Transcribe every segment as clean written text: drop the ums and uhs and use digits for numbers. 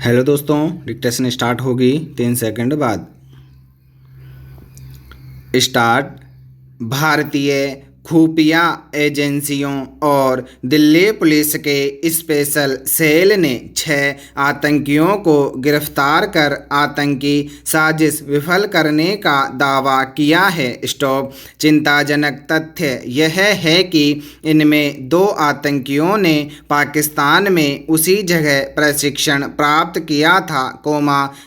Hello दोस्तों, dictation start होगी 3 second बाद। स्टार्ट। भारतीय खुफिया एजेंसियों और दिल्ली पुलिस के स्पेशल सेल ने 6 आतंकियों को गिरफ्तार कर आतंकी साजिश विफल करने का दावा किया है। स्टॉप। चिंताजनक तथ्य यह है कि इनमें 2 आतंकियों ने पाकिस्तान में उसी जगह प्रशिक्षण प्राप्त किया था,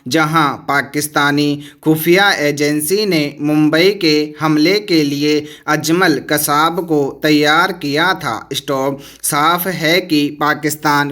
जहां पाकिस्तानी खुफिया एजेंसी ने मुंबई के हमले के लिए अजमल कसाब को तैयार किया था। स्टॉप। साफ है कि पाकिस्तान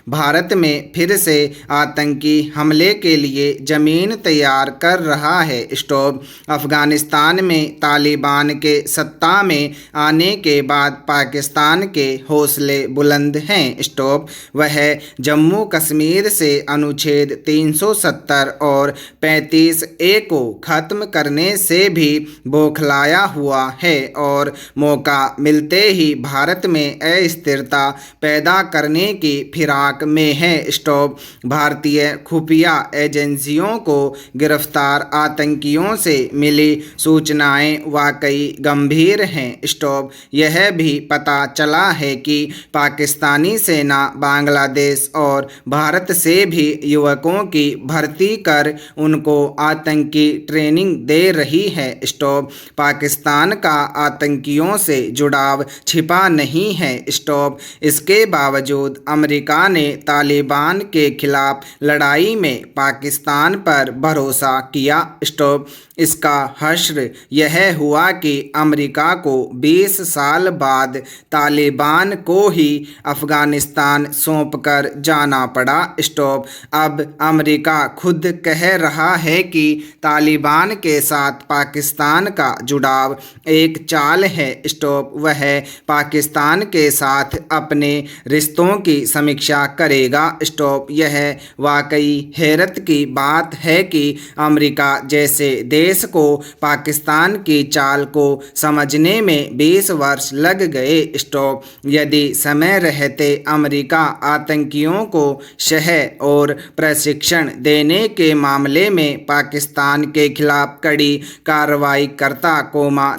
भारत में फिर से आतंकी हमले के लिए जमीन तैयार कर रहा है। स्टॉप। अफगानिस्तान में तालिबान के सत्ता में आने के बाद पाकिस्तान के हौसले बुलंद हैं। स्टॉप। वह जम्मू कश्मीर से अनुच्छेद 370 और 35A को खत्म करने से भी बौखलाया हुआ है और मौका मिलते ही भारत में अस्थिरता पैदा करने की फिराक में है। स्टॉप। भारतीय खुफिया एजेंसियों को गिरफ्तार आतंकियों से मिली सूचनाएं वाकई गंभीर हैं। स्टॉप। यह भी पता चला है कि पाकिस्तानी सेना बांग्लादेश और भारत से भी युवकों की भर्ती कर उनको आतंकी ट्रेनिंग दे रही है। स्टॉप। पाकिस्तान का आतंकियों से जुड़ाव छिपा नहीं है। स्टॉप। इसके बावजूद अमेरिका ने तालिबान के खिलाफ लड़ाई में पाकिस्तान पर भरोसा किया। स्टॉप। इसका हश्र यह हुआ कि अमेरिका को 20 साल बाद तालिबान को ही अफगानिस्तान सौंपकर जाना पड़ा। स्टॉप। अब अमेरिका खुद कह रहा है कि तालिबान के साथ पाकिस्तान का जुड़ाव एक चाल है। स्टॉप। वह पाकिस्तान के साथ अपने रिश्तों की समीक्षा करेगा। स्टॉप। यह वाकई हैरत की बात है कि अमेरिका जैसे देश को पाकिस्तान की चाल को समझने में 20 वर्ष लग गए। स्टॉप। यदि समय रहते अमेरिका आतंकियों को शह और प्रशिक्षण देने के मामले में पाकिस्तान के खिलाफ कड़ी कार्रवाई करता,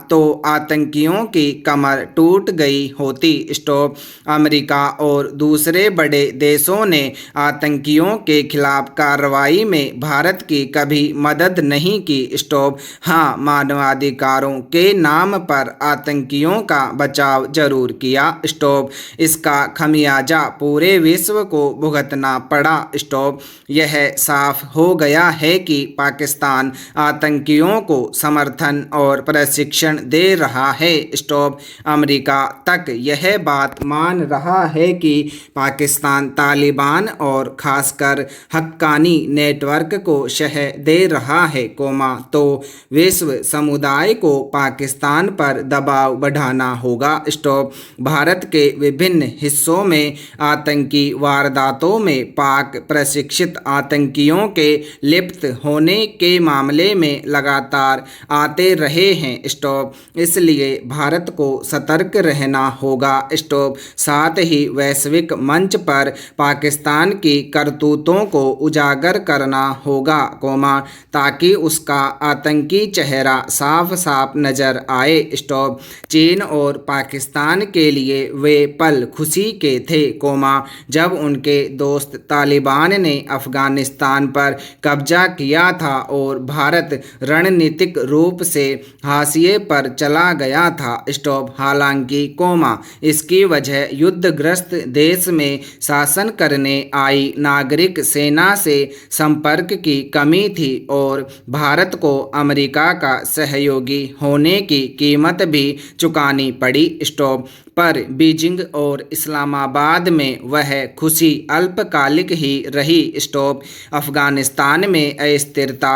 तो आतंकियों की कमर टूट गई होती। स्टॉप। अमेरिका और दूसरे बड़े देशों ने आतंकियों के खिलाफ कार्रवाई में भारत की कभी मदद नहीं की। स्टॉप। हाँ, मानवाधिकारों के नाम पर आतंकियों का बचाव जरूर किया। स्टॉप। इसका खमियाजा पूरे विश्व को भुगतना पड़ा। स्टॉप। यह साफ हो गया है कि पाकिस्तान आतंकियों को समर्थन और प्रशिक्षण दे रहा है। स्टॉप। अमेरिका तक यह बात मान रहा है कि पाकिस्तान तालिबान और खासकर हक्कानी नेटवर्क को शह दे रहा है, तो विश्व समुदाय को पाकिस्तान पर दबाव बढ़ाना होगा। स्टॉप। भारत के विभिन्न हिस्सों में आतंकी वारदातों में पाक प्रशिक्षित आतंकियों के लिप्त होने के मामले में लगातार आते रहे हैं। स्टॉप। इसलिए भारत को सतर्क रहना होगा। स्टॉप। साथ ही वैश्विक मंच पर पाकिस्तान की करतूतों को उजागर करना होगा, ताकि उसका आतंकी चेहरा साफ साफ नजर आए। स्टॉप। चीन और पाकिस्तान के लिए वे पल खुशी के थे, जब उनके दोस्त तालिबान ने अफगानिस्तान पर कब्जा किया था और भारत रणनीतिक रूप से हाशिए पर चला गया था। स्टॉप। हालांकि इसकी वजह युद्धग्रस्त देश में शासन करने आई नागरिक सेना से संपर्क की कमी थी और भारत को अमेरिका का सहयोगी होने की कीमत भी चुकानी पड़ी। स्टॉप। पर बीजिंग और इस्लामाबाद में वह खुशी अल्पकालिक ही रही। स्टॉप। अफगानिस्तान में अस्थिरता,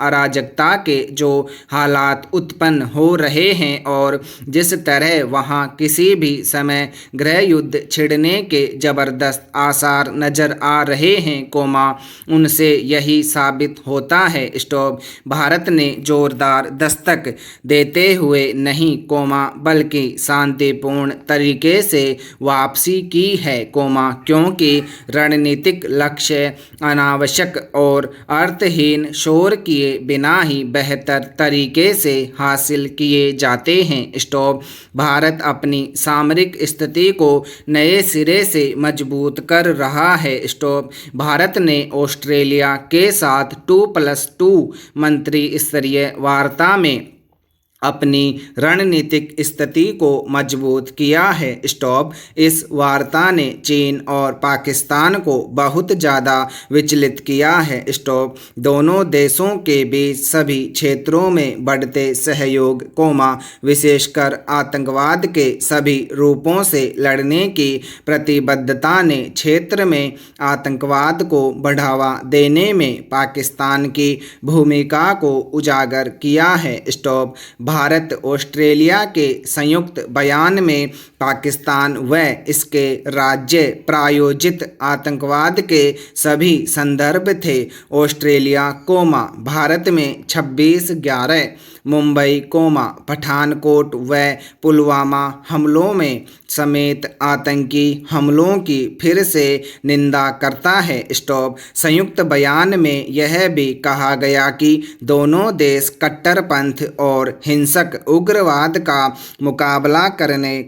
अराजकता के जो हालात उत्पन्न हो रहे हैं और जिस तरह वहां किसी भी समय गृह युद्ध छिड़ने के जबरदस्त आसार नजर आ रहे हैं, उनसे यही साबित होता है। स्टॉप। भारत भारत ने जोरदार दस्तक देते हुए नहीं बल्कि शांतिपूर्ण तरीके से वापसी की है क्योंकि रणनीतिक लक्ष्य अनावश्यक और अर्थहीन शोर किए बिना ही बेहतर तरीके से हासिल किए जाते हैं। भारत अपनी सामरिक स्थिति को नए सिरे से मजबूत कर रहा है। भारत ने ऑस्ट्रेलिया के साथ 2+2 मंत्री स्तरीय वार्ता में अपनी रणनीतिक स्थिति को मजबूत किया है। इस वार्ता ने चीन और पाकिस्तान को बहुत ज़्यादा विचलित किया है। दोनों देशों के बीच सभी क्षेत्रों में बढ़ते सहयोग विशेषकर आतंकवाद के सभी रूपों से लड़ने की प्रतिबद्धता ने क्षेत्र में आतंकवाद को बढ़ावा देने में पाकिस्तान की भूमिका को उजागर किया है। भारत ऑस्ट्रेलिया के संयुक्त बयान में पाकिस्तान व इसके राज्य प्रायोजित आतंकवाद के सभी संदर्भ थे। ऑस्ट्रेलिया भारत में 26/11 मुंबई पठानकोट व पुलवामा हमलों में समेत आतंकी हमलों की फिर से निंदा करता है। संयुक्त बयान में यह भी कहा गया कि दोनों देश कट्टरपंथ और हिंसक उग्रवाद का मुकाबला करने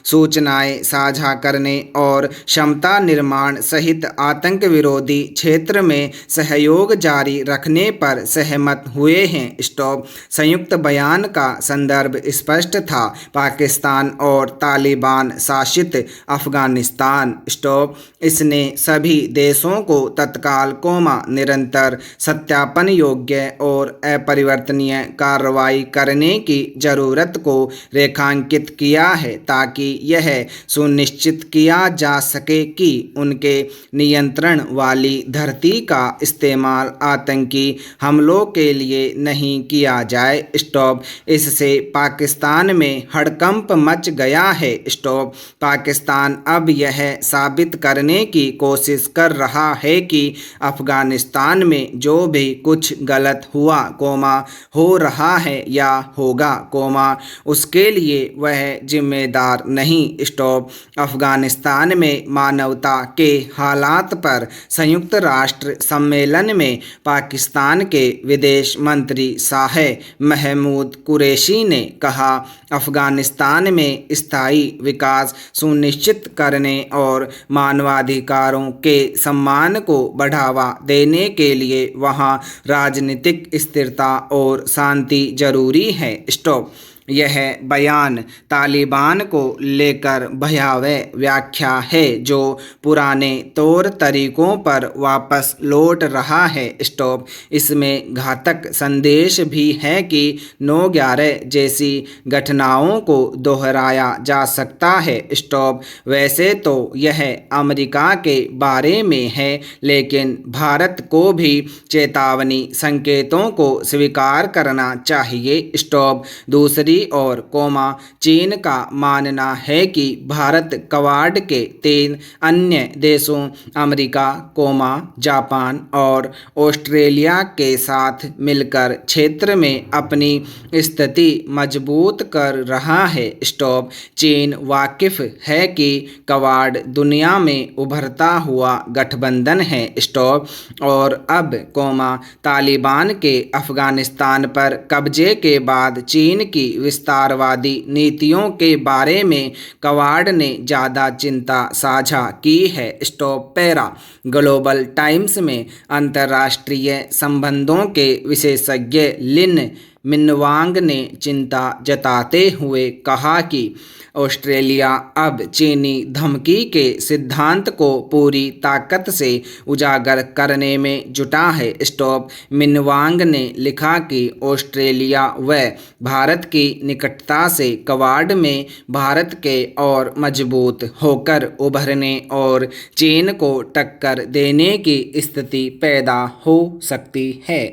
सूचनाएं साझा करने और क्षमता निर्माण सहित आतंक विरोधी क्षेत्र में सहयोग जारी रखने पर सहमत हुए हैं। संयुक्त बयान का संदर्भ स्पष्ट था, पाकिस्तान और तालिबान शासित अफगानिस्तान। इसने सभी देशों को तत्काल निरंतर सत्यापन योग्य और अपरिवर्तनीय कार्रवाई करने की जरूरत को रेखांकित किया है ताकि यह सुनिश्चित किया जा सके कि उनके नियंत्रण वाली धरती का इस्तेमाल आतंकी हमलों के लिए नहीं किया जाए। इससे पाकिस्तान में हड़कंप मच गया है। पाकिस्तान अब यह साबित करने की कोशिश कर रहा है कि अफगानिस्तान में जो भी कुछ गलत हुआ हो रहा है या होगा उसके लिए वह जिम्मेदार नहीं। अफगानिस्तान में मानवता के हालात पर संयुक्त राष्ट्र सम्मेलन में पाकिस्तान के विदेश मंत्री शाह महमूद कुरैशी ने कहा, अफगानिस्तान में स्थायी विकास सुनिश्चित करने और मानवाधिकारों के सम्मान को बढ़ावा देने के लिए वहां राजनीतिक स्थिरता और शांति जरूरी है। यह बयान तालिबान को लेकर भयावह व्याख्या है जो पुराने तौर तरीकों पर वापस लौट रहा है। इसमें घातक संदेश भी है कि 9/11 जैसी घटनाओं को दोहराया जा सकता है। वैसे तो यह अमेरिका के बारे में है, लेकिन भारत को भी चेतावनी संकेतों को स्वीकार करना चाहिए। दूसरी और चीन का मानना है कि भारत क्वाड के 3 अन्य देशों अमेरिका, जापान और ऑस्ट्रेलिया के साथ मिलकर क्षेत्र में अपनी स्थिति मजबूत कर रहा है। चीन वाकिफ है कि क्वाड दुनिया में उभरता हुआ गठबंधन है और अब तालिबान के अफगानिस्तान पर कब्जे के बाद चीन की विस्तारवादी नीतियों के बारे में क्वाड ने ज़्यादा चिंता साझा की है। ग्लोबल टाइम्स में अंतर्राष्ट्रीय संबंधों के विशेषज्ञ लिन मिनवांग ने चिंता जताते हुए कहा कि ऑस्ट्रेलिया अब चीनी धमकी के सिद्धांत को पूरी ताकत से उजागर करने में जुटा है। मिनवांग ने लिखा कि ऑस्ट्रेलिया व भारत की निकटता से क्वाड में भारत के और मजबूत होकर उभरने और चीन को टक्कर देने की स्थिति पैदा हो सकती है।